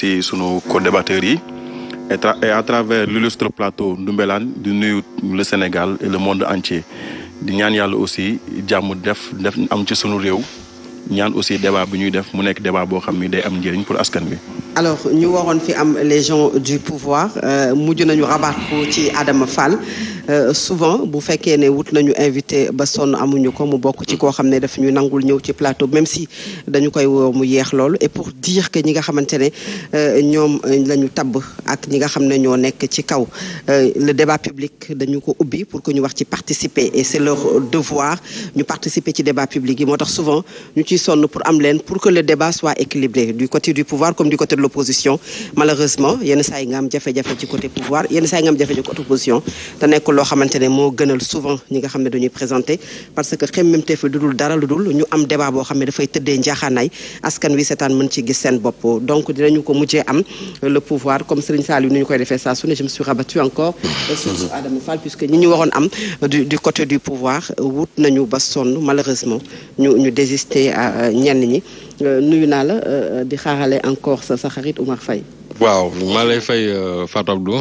ci sunu co-débatteurs yi et à travers l'illustre plateau Ndoumbelane di nuyu le Sénégal et le monde entier di ñaan yàlla aussi jàmm def am ci sunu réew ñaan aussi débat bi ñuy def mu nekk débat boo xam ni day am njëriñ pour askan wi. alors ñu waroon fi am les gens du pouvoir mujj nañu rabaat ko ci Adama Fall souvent bu fekkee ne wut nañu invité ba sonn amuñu ko mu bokk ci koo xam ne daf ñu nangul ñëw ci plateau même si dañu koy woo mu yeex loolu et pour dire que ñi nga xamante ne ñoom lañu tabb ak ñi nga xam ne ñoo nekk ci kaw le débat public dañu ko ubbi pour que ñu wax ci participer et c'est leur devoir ñu participer ci débat public yi moo tax souvent ñu ciy sonn pour am leen pour que le débat soit équilibré du côté du pouvoir comme du côté de l'opposition malheureusement yenn saa yi nga am jafe-jafe ci côté pouvoir yenn saa yi nga am jafe ci côté opposition te nekk loo xamante ne moo gënal souvent ñi nga xam ne dañuy présenter parce que xemmemte fi dudul dara lu dul ñu am débat boo xam ne dafay tëddee njaaxaanaay askan wi seetaan mën ci gis seen bopp donc dinañu ko mujjee am le pouvoir comme Serigne Saliou ni ñu koy defee saa su ne je me suis rabattu encore sur Adama Fall puisque ñi ñu waroon am du côté du pouvoir wut nañu ba sonn malheureusement ñu désister ñenn ñi nuyu naa la di xaarale encore sa xarit Oumar Faye. waaw maa lay fay Fatou Abdou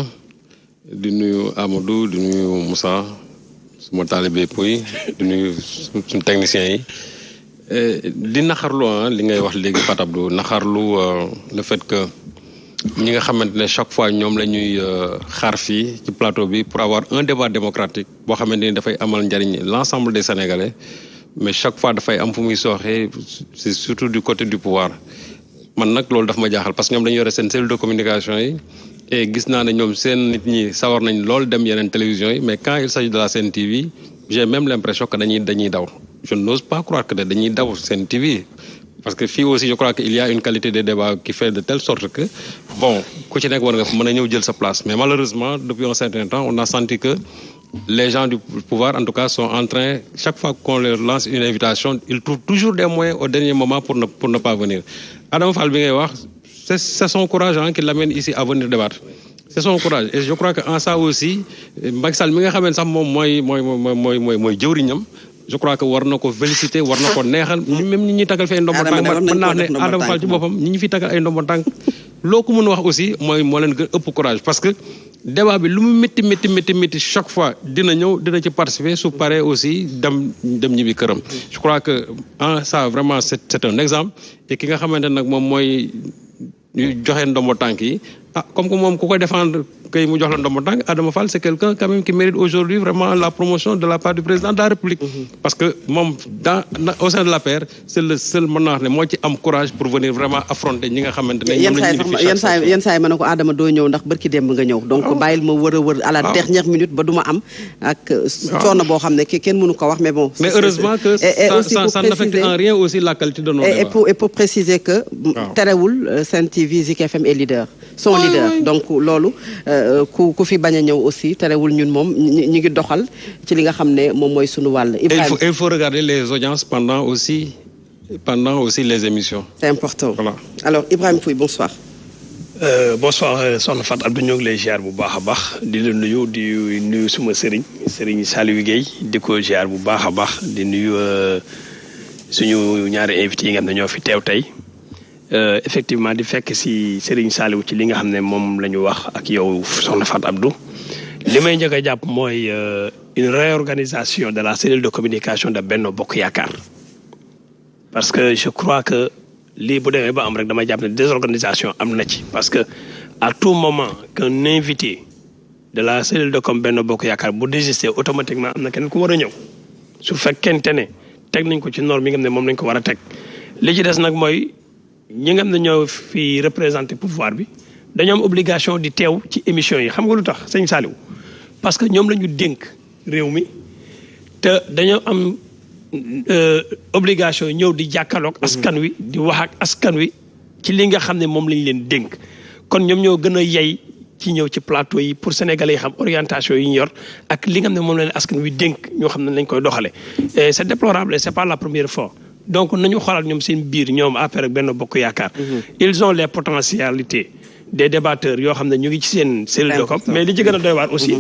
di nuyu Amadou di nuyu Moussa suma taalibe Pouy di nuyu suñu techniciens yi di naxarlu li ngay wax léegi Fatou Abdou naxarlu le fait que ñi nga xamante ne chaque fois ñoom la ñuy xaar fii ci plateau bi pour avoir un débat démocratique boo xamante ni dafay amal njariñ l'ensemble des Sénégalais. mais chaque fois dafay am fu muy sooxee c'est surtout du côté du pouvoir man nag loolu daf ma jaaxal parce que ñoom dañu yore seen cellule de communication yi et gis naa ne ñoom seen nit ñi sawar nañ lool dem yeneen télévision yi mais quand il s'agit de la Sen TV j'ai même l'impression que dañuy daw je n'ose pas croire que dañuy daw Sen TV parce que fii aussi je crois que il y a une qualité de débat qui fait de telle sorte que bon ku ci nekk war nga mën a ñëw jël sa place mais malheureusement depuis un certain temps on a senti que les gens du pouvoir, en tout cas, sont en train, chaque fois qu'on leur lance une invitation, ils trouvent toujours des moyens au dernier moment pour ne pas venir. Adama Fall, c'est son courage qui l'amène ici à venir débattre. C'est son courage. Et je crois qu'en ça aussi, Macky Sall, je crois que war na ko féliciter war na ko neexal même ñi ñuy tagal fi ay ndombo tànk mën naa ne Adama Fall ci boppam ñi ñu fi tagal ay ndombo tànk loo ko mën a wax aussi moo leen gën ëpp courage parce que débat bi lu mu métti chaque fois dina ci participer su paree aussi dem ñibbi këram. Je crois que ça vraiment c'est un exemple et ki nga xamante nag moom mooy joxe ndombo tànk yi comme que moom ku koy défendre kay mu jox la ndombo tànk Adama Fall c'est quelqu'un quand même qui mérite aujourd'hui vraiment la promotion de la part du président de la République. Parce que moom au sein de l'APR c'est le seul mën naa wax ne moo ci am courage pour venir vraiment affronter ñi nga xamante ne. yenn saa yi ma ne ko Adama doo ñëw ndax barki démb nga ñëw. donc bàyyil ma wër à la dernière minute ba du ma am. ak coono boo xam ne kenn mënu ko wax mais bon. mais heureusement que ça n'affecte en rien aussi la qualité de nos débats. et pour préciser que. terewul Sen TV Zik FM est leader. son leader donc loolu ku fi bañ a ñëw aussi terewul ñun moom ñi ngi doxal ci li nga xam ne moom mooy sunu wàll. Il faut regarder les audiences pendant aussi les émissions. C'est important. Voilà. Alors Ibrahima Pouy bonsoir. Bonsoir soxna Fatou Abdou ñoo ngi lay ziar bu baax a baax di la nuyu di nuyu suma Serigne Saliou Guèye di ko ziar bu baax a baax di nuyu suñu ñaari invités yi nga xam ne ñoo fi teew tey. Effectivement di fekk si Serigne Saliou ci li nga xam ne moom la ñu wax ak yow soxna Fatou Abdou li may njëkk a jàpp mooy une réorganisation de la cellule de communication de Benno Bokk Yaakaar parce que je crois que lii bu demee ba am rek dama jàpp ne désorganisation am na ci parce que à tout moment qu'un invité de la cellule de com Benno Bokk Yaakaar bu désister automatiquement am na keneen ku war a ñëw su fekkente ne teg nañ ko ci norme yi nga xam ne moom lañ ko war a teg li ci des nag mooy ñi nga xam ne ñoo fi représenté pouvoir bi dañoo am obligation di teew ci émission yi xam nga lu tax sëñ Saliou parce que ñoom la ñu dénk réew mi te dañoo am obligation ñëw di jàkkaloog askan wi di wax ak askan wi ci li nga xam ne moom lañ leen dénk kon ñoom ñoo gën a yey ci ñëw ci plateau yi pour sénégalais yi xam orientation yi ñu yor ak li nga xam ne moom leen askan wi dénk ñoo xam ne lañ koy doxale et c'est déplorable et c'est pas la première fois donc nañu xoolaat ñoom seen biir ñoom APR ak Benno Bokk Yaakaar ils ont les potentialités des débatteurs yoo xam ne ñu ngi ci seen cellule de com mais li ci gën a doy waar aussi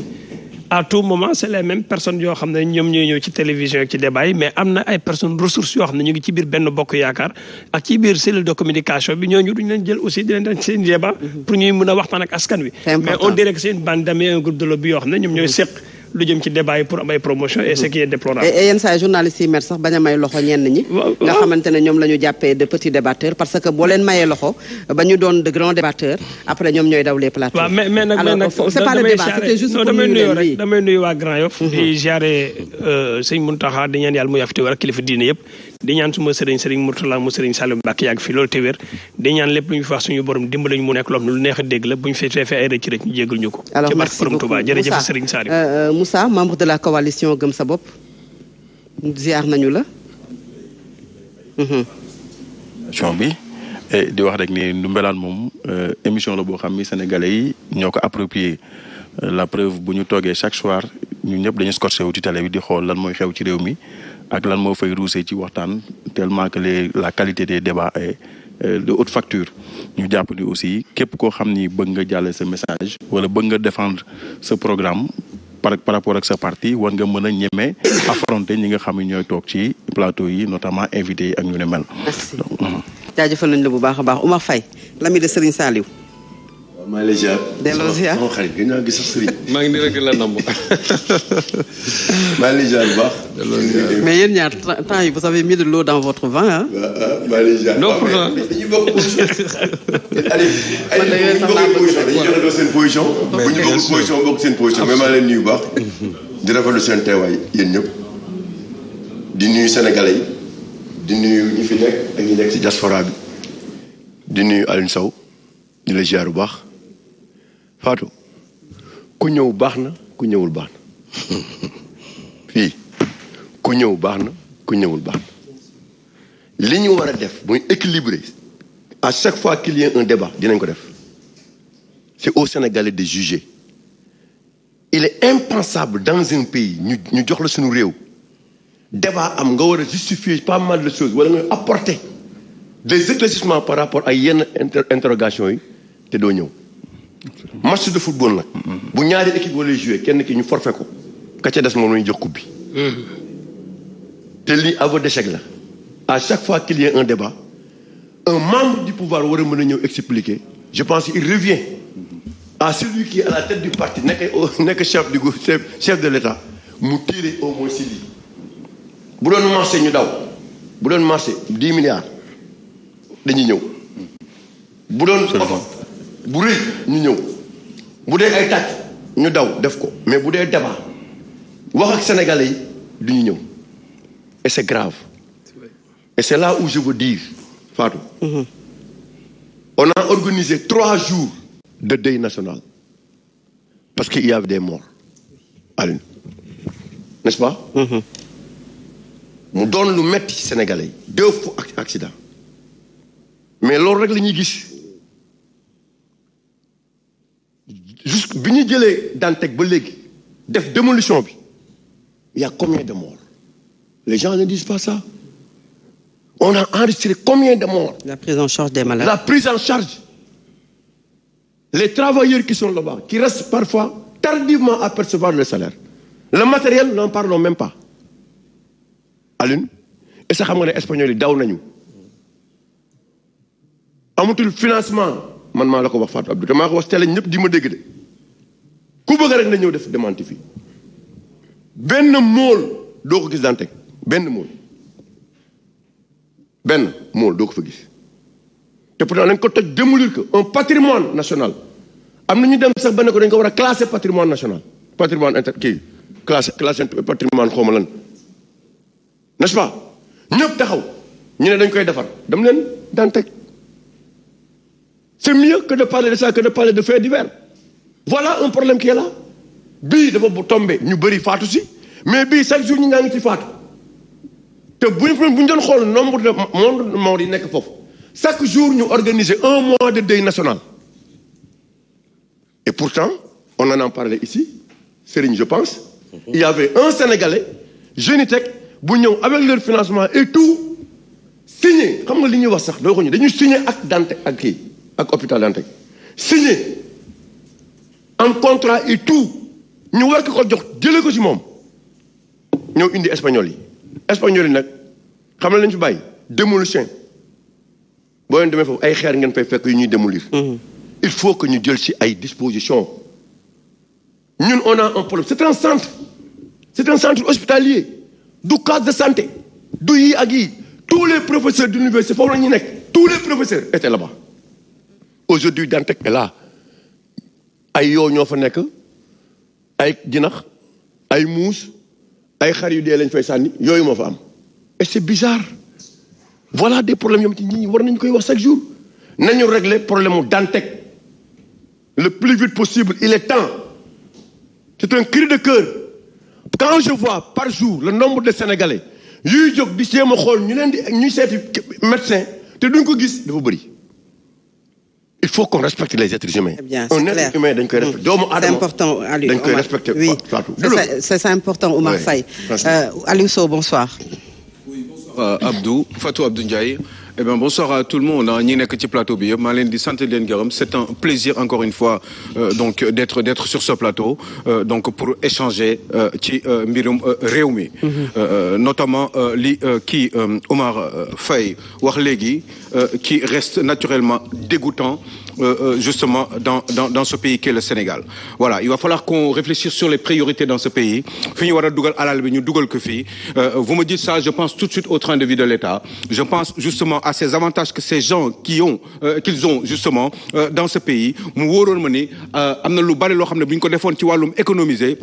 à tout moment c'est les mêmes personnes yoo xam ne ñoom ñooy ñëw ci télévision ak ci débat yi mais am na ay personnes ressources yoo xam ne ñu ngi ci biir Benno Bokk Yaakaar ak ci biir cellule de communication bi ñooñu duñ leen jël aussi di leen def seen débat pour ñuy mën a waxtaan ak askan wi mais on dirait que c'est une bande d'amis un groupe de lobby yoo xam ne ñoom ñooy seq lu jëm ci débat yi pour am ay promotion et ce qui est déplorable. et yenn saa journalistes yi mer sax bañ a may loxo ñenn ñi. nga xamante ne ñoom la ñu jàppee de petits débatteurs parce que boo leen mayee loxo ba ñu doon de grands débatteurs après ñoom ñooy daw les plateaux. waaw mais nag c'est pas le débat c'était juste pour damay ñu nuyu leen rek damay nuyu waa Grand Yoff. di jaare sëñ Mountakha di ñaan yàlla mu yàf te wér ak kilifa diine yëpp. di ñaan suma sëriñ Mourtala mu sëriñ Saliou Mbacke yàgg fi loolu te wér di ñaan lépp lu ñu fi wax suñu borom dimbali ñu mu nekk loo xam ne lu neex a dégg la bu ñu fi defee ay rëcc rek ñu jéggal ñu ko. alors merci beaucoup jërëjëf sëriñ Saliou. Moussa membre de la coalition Gëm sa bopp ziar nañu la. bi di wax rek ni Ndoumbelane moom émission la boo xam ni sénégalais yi ñoo ko approprié la preuve bu ñu toogee chaque soir ñun ñëpp dañu scotché wu ci télé bi di xool lan mooy xew ci réew mi ak lan moo fay ruusee ci waxtaan tellement que la qualité des débats est de haute facture. ñu jàpp ni aussi képp koo xam ni bëgg nga jàlle sa message wala bëgg nga défendre ce programme par rapport ak sa parti war nga mën a ñeme affronter ñi nga xam ne ñooy toog ci plateau yi notamment invité yi ak ñu ne mel. merci jaajëfal nañ la bu baax a baax Oumar Faye l'ami de Serigne Saliou. maa ngi lay ziar. delloo ziar sama xarit gën naa gis sax Serigne. maa ngi nii rek la namb. maa ngi lay ziar bu baax. mais yéen ñaar temps yi vous avez mis de l'eau dans votre vin ah. maa ngi lay ziar. non pourtant dañuy bokk position. dañuy joxe seen position. bu ñu bokkul position bokk seen position mais maa leen nuyu bu baax. di rafetlu seen teewaay yéen ñëpp. di nuyu sénégalais yi. di nuyu ñi fi nekk ak ñi nekk ci diaspora bi. di nuyu Alioune Sow. di la ziar bu baax. Fatou ku ñëw baax na ku ñëwul baax na fii ku ñëw baax na ku ñëwul baax na li ñu war a def muy équilibré à chaque fois qu'il y a un débat dinañ ko def c'est aux Sénégalais de juger il est impensable dans un pays ñu jox la suñu réew débat am nga war a justifier pas mal de choses wala nga apporter des éclaircissements par rapport à yenn interrogations yi te doo ñëw match de football nag bu ñaari équipe wala joué kenn ki ñu forfait ko ka ca des moom la ñu jox coupe bi te lii aveu d'échec la à chaque fois qu'il y a un débat un membre du pouvoir war a mën a ñëw expliquer je pense qu'il revient à celui qui est à la tête du parti nekk chef de l'État mu tirer au moins si lii bu doon marché ñu daw bu doon marché 10 milliards dañuy ñëw bu doon bu rëy ñu ñëw bu dee ay tàcc ñu daw def ko mais bu dee débat wax ak sénégalais yi du ñu ñëw et c'est grave et c'est là où je veux dire Fatou on a organisé 3 jours de deuil national parce qu'il y avait des morts Aline n'est-ce pas mu doon lu metti sénégalais yi 2 fois accident mais loolu rek la ñuy gis juste bi ñu jëlee Dantec ba léegi def démolition bi il y a combien de morts les gens ne disent pas ça on a enregistré combien de morts la prise en charge des malades la prise en charge les travailleurs qui sont là-bas qui restent parfois tardivement à percevoir le salaire le matériel n'en parlons même pas Alioune et ça xam nga ne espagnol yi daw nañu amatul financement man maa la ko wax Fatou Abdou te maa ko wax télé ñëpp di ma dégg de ku bëgg rek na ñëw def démenti fii benn mool doo ko gis Dantec benn mool doo ko fa gis te pourtant dañ ko toj démolir que un patrimoine national am na ñu dem sax benn ko dañ ko war a classer patrimoine national patrimoine classé patrimoine xawma lan n'est-ce pas ñëpp taxaw ñu ne dañ koy defar dem leen Dantec c'est mieux que de parler de ça que de parler de faits divers voilà un problème qui est là bii dafa bu tombé ñu bëri faatu si mais bii chaque jour ñu ngaa ngi ci faatu te bu ñu doon xool nombre de morts yi nekk foofu chaque jour ñu organiser 1 mois de deuil national et pourtant on en parlé ici Serigne je pense il y avait un Sénégalais Génitech bu ñëw avec leur financement et tout signé xam nga li ñuy wax sax doo ko ñu dañuy signé ak Dantec ak kii ak hôpital Dantec signé en contrat et tout ñu war ko jox jëlee ko ci moom ñëw indi espagnol yi nag xam na lañ fi bàyyi démolition boo leen demee foofu ay xeer ngeen fay fekk yu ñuy démolir. Il faut que ñu jël ci ay dispositions ñun on a un problème c'est un centre hospitalier du case de santé du yi ak yi tous les professeurs d'université foofu la ñuy nekk tous les professeurs étaient là-bas aujourd'hui Dantec est là ay yoo ñoo fa nekk ay jinax ay muus ay xar yu dee lañ fay sànni yooyu moo fa am et c'est bizarre voilà des problèmes yoo xam ne ñi war nañu koy wax chaque jour nañu régler problème mu Dantec le plus vite possible il est temps c'est un cri de cœur quand je vois par jour le nombre de Sénégalais yuy jóg di jéem a xool ñu leen di ñuy seeti médecin te duñ ko gis dafa bëri il faut qu'on respecte les êtres humains. Un être humain dañ koy respecter doomu aadama. C'est important Aliou dañ koy respecter. oui c'est important Oumar Faye. Aliou Sow bonsoir. Oui bonsoir Abdou Fatou Abdou Ndiaye. Eh bien, bonsoir à tout le monde ñi nekk ci plateau bi yëpp maa leen di sant leen gërëm c'est un plaisir encore une fois donc d'être sur ce plateau donc pour échanger ci mbirum réew mi notamment li kii Oumar Faye wax léegi qui reste naturellement dégoûtant justement dans ce pays qu'est le Sénégal. Voilà, il va falloir qu'on réfléchisse sur les priorités dans ce pays. Fi ñu war a dugal alal bi ñu dugal ko fii. Vous me dites ça, je pense tout de suite au train de vie de l'État. Je pense justement à ces avantages que ces gens qu'ils ont justement dans ce pays. Mu wóoroon ma ni am na lu bari loo xam ne bu ñu ko defoon ci wàllum économiser.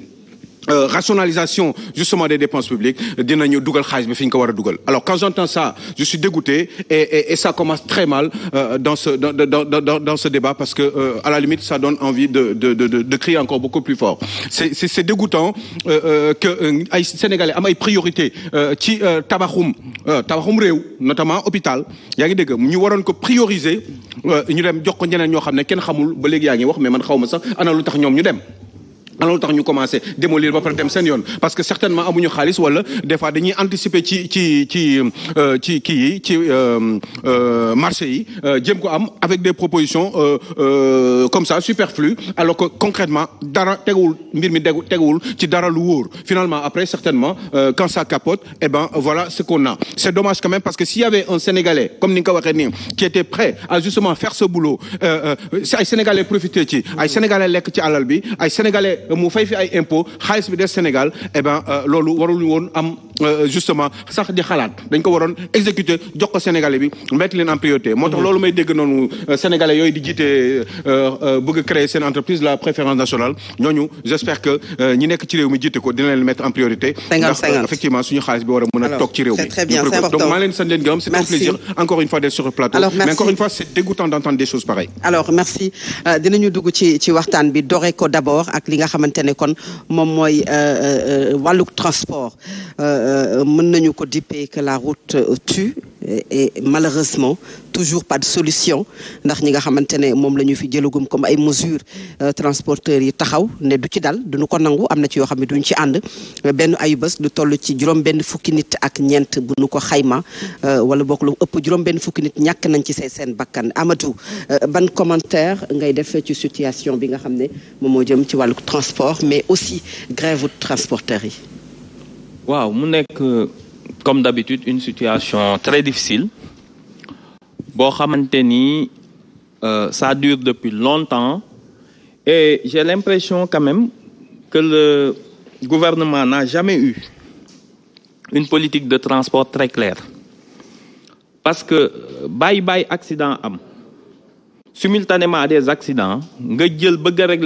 Rationalisation justement des dépenses publiques dinañu dugal xaalis bi fi ñu ko war a dugal. Alors quand j'entends ça, je suis dégoûté et ça commence très mal dans ce débat parce que à la limite ça donne envie de crier encore beaucoup plus fort. C'est dégoûtant que ay Sénégalais am ay priorité ci tabaxum réew notamment hôpital yaa ngi dégg ñu waroon ko prioriser ñu dem jox ko ñeneen ñoo xam ne kenn xamul ba léegi yaa ngi wax mais man xaw ma sax ana lu tax ñoom ñu dem. alors tax ñu commencé démolir ba pare dem seen yoon parce que certainement amuñu xaalis wala des fois dañuy anticiper ci kii yi ci marché yi jéem ko am avec des propositions comme ça superflues alors que concrètement dara teguwul mbir mi teguwul ci dara lu wóor finalement après certainement quand ça capote eh ben voilà ce qu'on a. C'est dommage quand même parce que s'il y avait un Sénégalais comme ni nga ko waxee nii qui était prêt à justement faire ce boulot ay Sénégalais profiter ci ay Sénégalais lekk ci alal bi ay Sénégalais mu fay fi ay impôts xaalis bi des Sénégal eh ben loolu warul woon am justement sax di xalaat dañ ko waroon exécuter jox ko Sénégalais bi mettre leen en priorité. moo tax loolu may dégg noonu Sénégalais yooyu di jiite bëgg créer seen entreprise la préférence nationale ñooñu j'espère que ñi nekk ci réew mi jiite ko dina leen mettre en priorité. ndax effectivement suñu xaalis bi war a mën a toog ci réew mi. c'est très bien, c'est important. donc maa leen sant leen gërëm c'est un plaisir encore une fois d'être sur le plateau. Alors, mais encore une fois c'est dégoûtant d'entendre des choses pareilles. alors merci dinañu dugg ci waxtaan bi doore ko d'abord ak li nga xamante ne kon moom mooy wàllug transport mën nañu ko dippee que la route tue et malheureusement toujours pas de solution ndax ñi nga xamante ne moom la ñu fi jëlagum comme ay mesures transporteurs yi taxaw ne du ci dal duñu ko nangu am na ci yoo xam ne duñ ci ànd benn ayu bés lu toll ci juróom benn fukki nit ak ñeent bu nu ko xayma wala bokk lu ëpp juróom benn fukki nit ñàkk nañ ci seen bakkan. Amadou ban commentaire ngay def ci situation bi nga xam ne moom moo jëm ci wàllu transport mais aussi grève transporteurs yi. waaw mu nekk comme d'habitude une situation très difficile boo xamante ni ça dure depuis longtemps et j'ai l'impression quand même que le gouvernement n'a jamais eu une politique de transport très claire parce que bàyyi accident am simultanément à des accidents nga jël bëgg a régler